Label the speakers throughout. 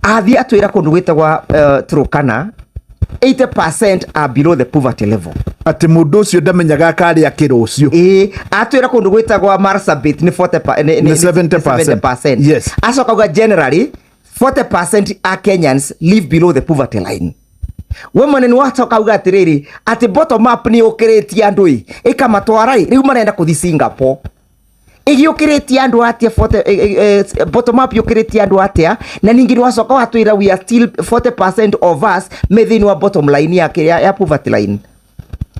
Speaker 1: athi atwira kundu gwitagwa Turkana 80% are below the poverty level.
Speaker 2: Ati mundu ucio ndamenyaga kari akirucio.
Speaker 1: Atwira kundu gwitagwa Marsabit ni
Speaker 2: 70%. Yes.
Speaker 1: Acoka generally 40% are Kenyans live below the poverty line. We mwanene wacoka uga atiriri ati bottom up ni ukiritie andu ikamatwara riu marenda kuthi Singapore. Igiyukiritie andu atia bottom up yukiritie andu atia na ningi wacoka watwira we are still 40% of us within wa bottom line ya poverty line.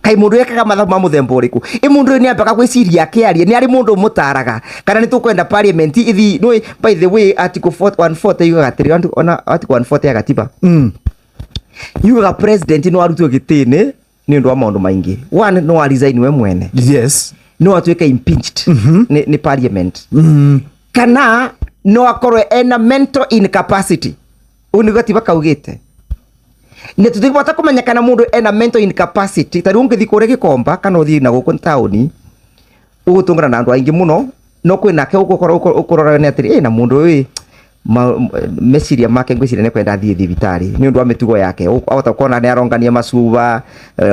Speaker 1: Kai mundu ekaga mathama muthemba uriku mundu ni ambaka gwiciria akiarie ni ari mundu mutaraga kana ni tukwenda parliament ithi no. By the way article 140 yuga atiri ona article 140 ya katiba yuga president no arutwo gitini ni ndu wa maundu maingi. One no resign we mwene.
Speaker 2: Yes.
Speaker 1: No atuike impeached ni parliament. Kana no akorwe ena mental incapacity uni gatiba kaugite ne tuthibota kumenya kana mundu ena mental incapacity tari ungithi kure Gikomba kana uthi na guku tauni ugutungana na andu aingi muno no kwinake ukurora ni atiri na mundu uyu meciria make ngwiciria ne kwenda thii thibitari ni undu wa mitugo yake awata kuona ni arongania macuba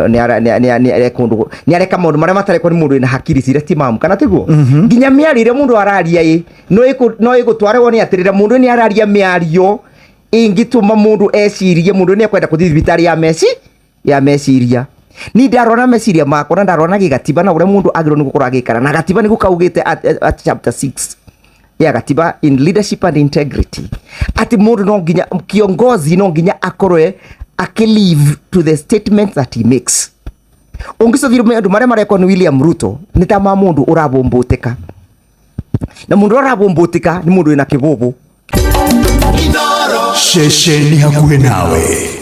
Speaker 1: ni kundu ni areka mundu maria matareko ni mundu ina hakiri ciria timamu kana tiguo nginya miarire mundu araria no igutware woni atirira mundu ni araria miario ingituma mundu ecirie mundu ni akwenda kuthi thibitari ya meciria ni ndarona meciria makwa na ndarona gigatiba na ure mundu agiro ni gukora gikara na gatiba ni gukaugite at chapter 6 ya gatiba in leadership and integrity ati mundu no nginya kiongozi no nginya akorwe akilive to the statements that he makes. Ungisothira mundu maria mareko ni William Ruto ni ta mundu urabombotika na mundu urabombotika ni mundu ina kibubu.
Speaker 3: Sheshe ni hakuhe nawe.